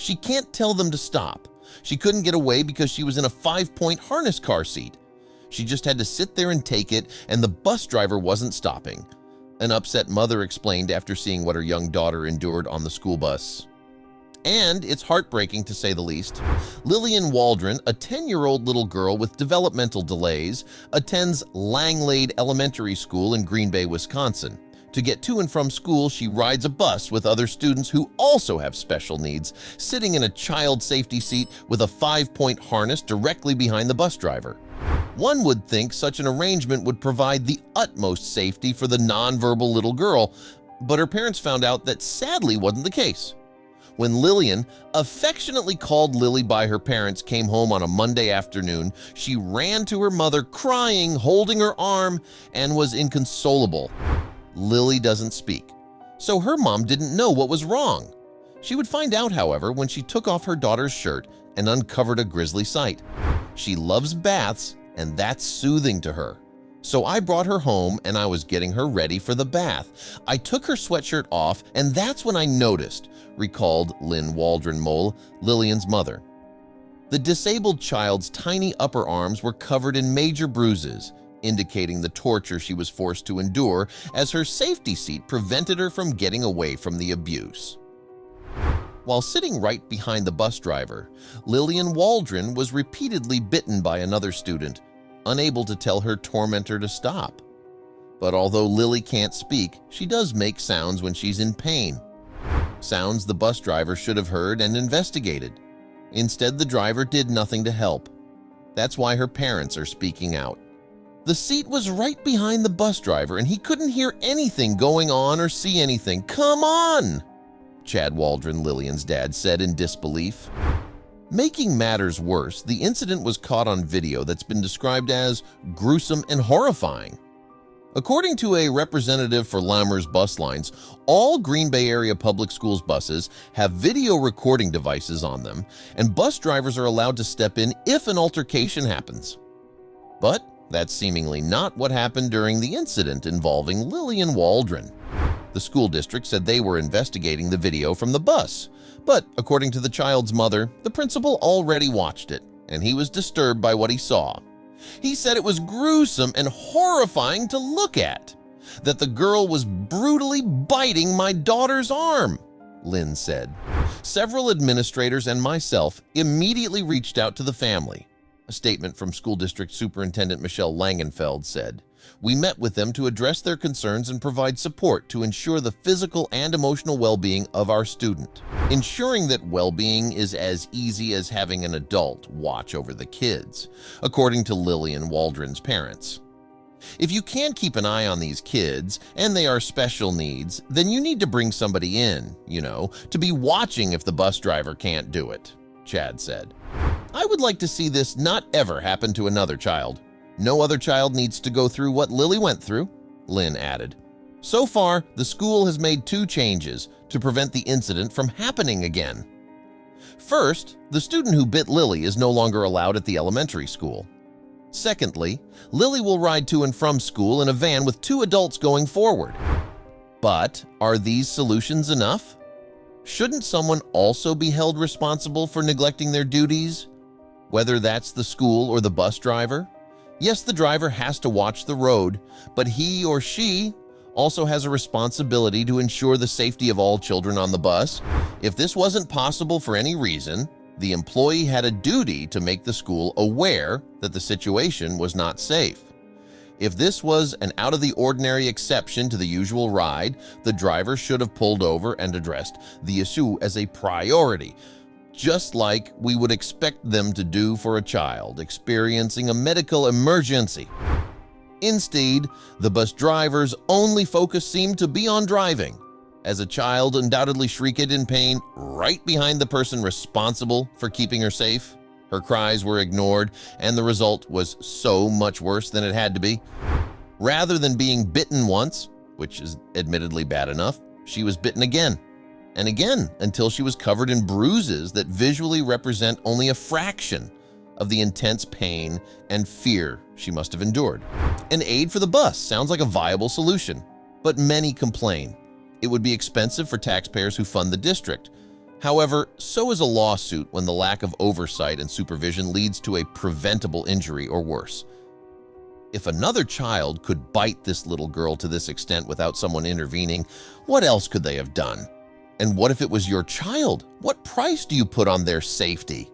She can't tell them to stop. She couldn't get away because she was in a 5-point harness car seat. She just had to sit there and take it, and the bus driver wasn't stopping. An upset mother explained after seeing what her young daughter endured on the school bus. And it's heartbreaking to say the least. Lillian Waldron, a 10-year-old little girl with developmental delays, attends Langlade Elementary School in Green Bay, Wisconsin. To get to and from school, she rides a bus with other students who also have special needs, sitting in a child safety seat with a 5-point harness directly behind the bus driver. One would think such an arrangement would provide the utmost safety for the nonverbal little girl, but her parents found out that sadly wasn't the case. When Lillian, affectionately called Lily by her parents, came home on a Monday afternoon, she ran to her mother crying, holding her arm, and was inconsolable. Lily doesn't speak, so her mom didn't know what was wrong. She would find out, however, when she took off her daughter's shirt and uncovered a grisly sight. She loves baths, and that's soothing to her. So I brought her home and I was getting her ready for the bath. I took her sweatshirt off, and that's when I noticed, recalled Lynn Waldron Mole, Lillian's mother. The disabled child's tiny upper arms were covered in major bruises, indicating the torture she was forced to endure as her safety seat prevented her from getting away from the abuse. While sitting right behind the bus driver, Lillian Waldron was repeatedly bitten by another student, unable to tell her tormentor to stop. But although Lily can't speak, she does make sounds when she's in pain. Sounds the bus driver should have heard and investigated. Instead, the driver did nothing to help. That's why her parents are speaking out. The seat was right behind the bus driver, and he couldn't hear anything going on or see anything. Come on! Chad Waldron, Lillian's dad, said in disbelief. Making matters worse, the incident was caught on video that's been described as gruesome and horrifying. According to a representative for Lammers Bus Lines, all Green Bay area public schools buses have video recording devices on them, and bus drivers are allowed to step in if an altercation happens. But that's seemingly not what happened during the incident involving Lillian Waldron. The school district said they were investigating the video from the bus, but according to the child's mother, the principal already watched it, and he was disturbed by what he saw. He said it was gruesome and horrifying to look at, that the girl was brutally biting my daughter's arm, Lynn said. Several administrators and myself immediately reached out to the family. A statement from School District Superintendent Michelle Langenfeld said, "We met with them to address their concerns and provide support to ensure the physical and emotional well-being of our student. Ensuring that well-being is as easy as having an adult watch over the kids," according to Lillian Waldron's parents. If you can't keep an eye on these kids and they are special needs, then you need to bring somebody in, to be watching if the bus driver can't do it, Chad said. I would like to see this not ever happen to another child. No other child needs to go through what Lily went through, Lynn added. So far, the school has made 2 changes to prevent the incident from happening again. First, the student who bit Lily is no longer allowed at the elementary school. Secondly, Lily will ride to and from school in a van with 2 adults going forward. But are these solutions enough? Shouldn't someone also be held responsible for neglecting their duties? Whether that's the school or the bus driver? Yes, the driver has to watch the road, but he or she also has a responsibility to ensure the safety of all children on the bus. If this wasn't possible for any reason, the employee had a duty to make the school aware that the situation was not safe. If this was an out-of-the-ordinary exception to the usual ride, the driver should have pulled over and addressed the issue as a priority, just like we would expect them to do for a child experiencing a medical emergency. Instead, the bus driver's only focus seemed to be on driving, as a child undoubtedly shrieked in pain right behind the person responsible for keeping her safe. Her cries were ignored, and the result was so much worse than it had to be. Rather than being bitten once, which is admittedly bad enough, she was bitten again and again until she was covered in bruises that visually represent only a fraction of the intense pain and fear she must have endured. An aid for the bus sounds like a viable solution, but many complain it would be expensive for taxpayers who fund the district. However, so is a lawsuit when the lack of oversight and supervision leads to a preventable injury or worse. If another child could bite this little girl to this extent without someone intervening, what else could they have done? And what if it was your child? What price do you put on their safety?